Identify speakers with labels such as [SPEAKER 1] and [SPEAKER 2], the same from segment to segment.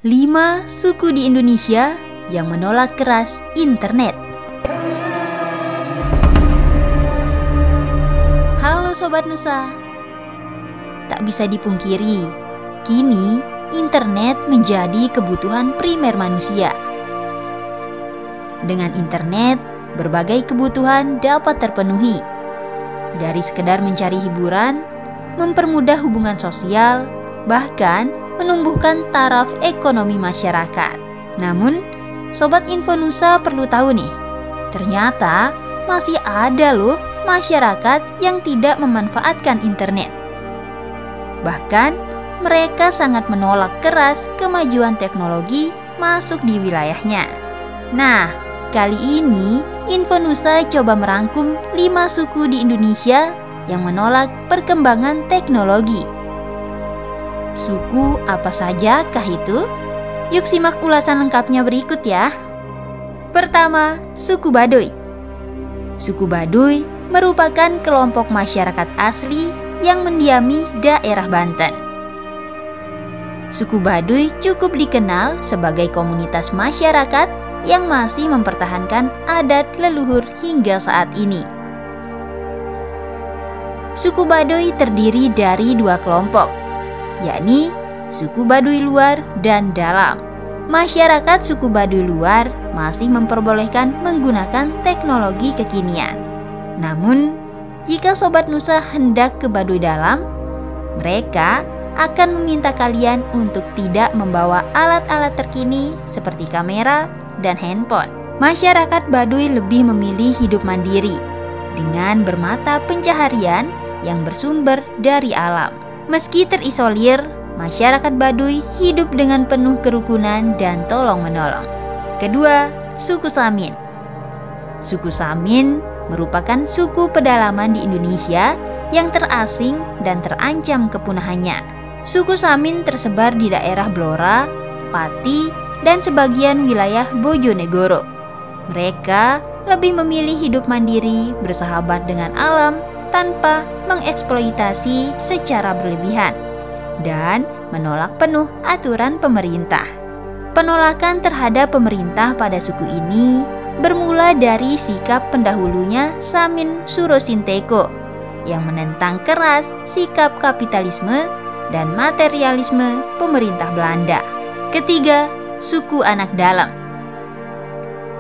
[SPEAKER 1] 5 suku di Indonesia yang menolak keras internet. Halo Sobat Nusa. Tak bisa dipungkiri, kini internet menjadi kebutuhan primer manusia. Dengan internet, berbagai kebutuhan dapat terpenuhi. Dari sekedar mencari hiburan, mempermudah hubungan sosial, bahkan menumbuhkan taraf ekonomi masyarakat. Namun, Sobat Info Nusa perlu tahu nih, ternyata masih ada loh masyarakat yang tidak memanfaatkan internet. Bahkan, mereka sangat menolak keras kemajuan teknologi masuk di wilayahnya. Nah, kali ini Info Nusa coba merangkum 5 suku di Indonesia yang menolak perkembangan teknologi. Suku apa sajakah itu? Yuk simak ulasan lengkapnya berikut ya. Pertama, suku Baduy. Suku Baduy merupakan kelompok masyarakat asli yang mendiami daerah Banten. Suku Baduy cukup dikenal sebagai komunitas masyarakat yang masih mempertahankan adat leluhur hingga saat ini. Suku Baduy terdiri dari 2 kelompok, yakni suku Baduy luar dan dalam. Masyarakat suku Baduy luar masih memperbolehkan menggunakan teknologi kekinian. Namun, jika Sobat Nusa hendak ke Baduy dalam, mereka akan meminta kalian untuk tidak membawa alat-alat terkini seperti kamera dan handphone. Masyarakat Baduy lebih memilih hidup mandiri dengan bermata pencaharian yang bersumber dari alam. Meski terisolir, masyarakat Baduy hidup dengan penuh kerukunan dan tolong-menolong. Kedua, suku Samin. Suku Samin merupakan suku pedalaman di Indonesia yang terasing dan terancam kepunahannya. Suku Samin tersebar di daerah Blora, Pati, dan sebagian wilayah Bojonegoro. Mereka lebih memilih hidup mandiri, bersahabat dengan alam, tanpa mengeksploitasi secara berlebihan, dan menolak penuh aturan pemerintah. Penolakan terhadap pemerintah pada suku ini bermula dari sikap pendahulunya Samin Surosinteko yang menentang keras sikap kapitalisme dan materialisme pemerintah Belanda. Ketiga, suku Anak Dalam.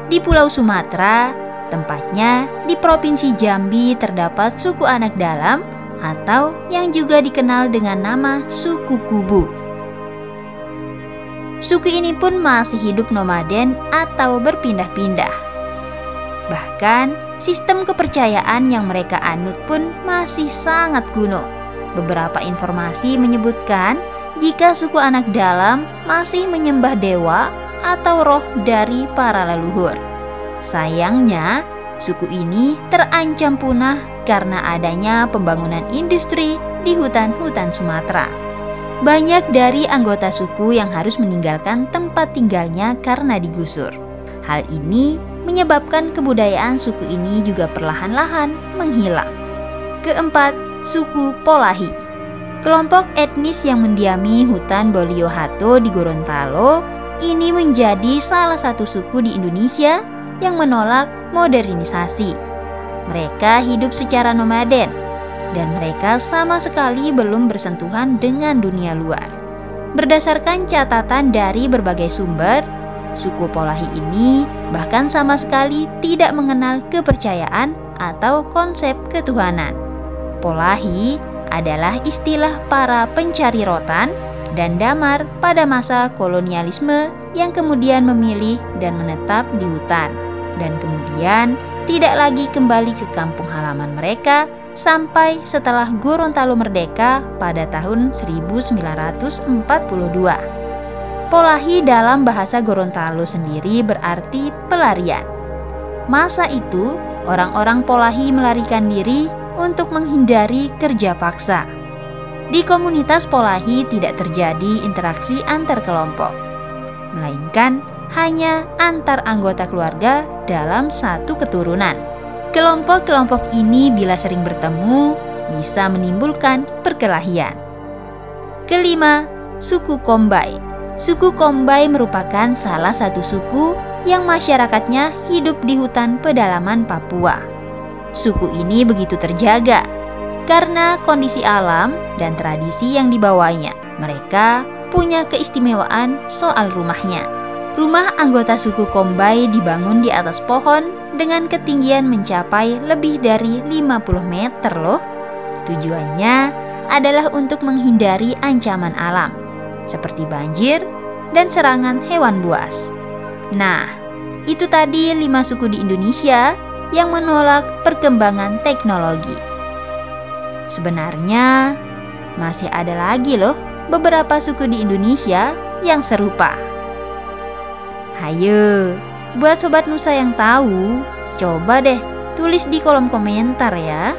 [SPEAKER 1] Di Pulau Sumatera, tempatnya di Provinsi Jambi, terdapat suku Anak Dalam atau yang juga dikenal dengan nama suku Kubu. Suku ini pun masih hidup nomaden atau berpindah-pindah. Bahkan, sistem kepercayaan yang mereka anut pun masih sangat kuno. Beberapa informasi menyebutkan jika suku Anak Dalam masih menyembah dewa atau roh dari para leluhur. Sayangnya, suku ini terancam punah karena adanya pembangunan industri di hutan-hutan Sumatera. Banyak dari anggota suku yang harus meninggalkan tempat tinggalnya karena digusur. Hal ini menyebabkan kebudayaan suku ini juga perlahan-lahan menghilang. Keempat, suku Polahi. Kelompok etnis yang mendiami hutan Boliohato di Gorontalo ini menjadi salah satu suku di Indonesia yang menolak modernisasi. Mereka hidup secara nomaden dan mereka sama sekali belum bersentuhan dengan dunia luar. Berdasarkan catatan dari berbagai sumber, suku Polahi ini bahkan sama sekali tidak mengenal kepercayaan atau konsep ketuhanan. Polahi adalah istilah para pencari rotan dan damar pada masa kolonialisme yang kemudian memilih dan menetap di hutan, dan kemudian tidak lagi kembali ke kampung halaman mereka sampai setelah Gorontalo merdeka pada tahun 1942. Polahi dalam bahasa Gorontalo sendiri berarti pelarian. Masa itu, orang-orang Polahi melarikan diri untuk menghindari kerja paksa. Di komunitas Polahi tidak terjadi interaksi antar kelompok, melainkan hanya antar anggota keluarga dalam satu keturunan. Kelompok-kelompok ini bila sering bertemu bisa menimbulkan perkelahian. Kelima, suku Kombai. Suku Kombai merupakan salah satu suku yang masyarakatnya hidup di hutan pedalaman Papua. Suku ini begitu terjaga karena kondisi alam dan tradisi yang dibawanya. Mereka punya keistimewaan soal rumahnya. Rumah anggota suku Kombai dibangun di atas pohon dengan ketinggian mencapai lebih dari 50 meter loh. Tujuannya adalah untuk menghindari ancaman alam seperti banjir dan serangan hewan buas. Nah, itu tadi 5 suku di Indonesia yang menolak perkembangan teknologi. Sebenarnya masih ada lagi loh beberapa suku di Indonesia yang serupa. Hayo, buat Sobat Nusa yang tahu, coba deh tulis di kolom komentar ya.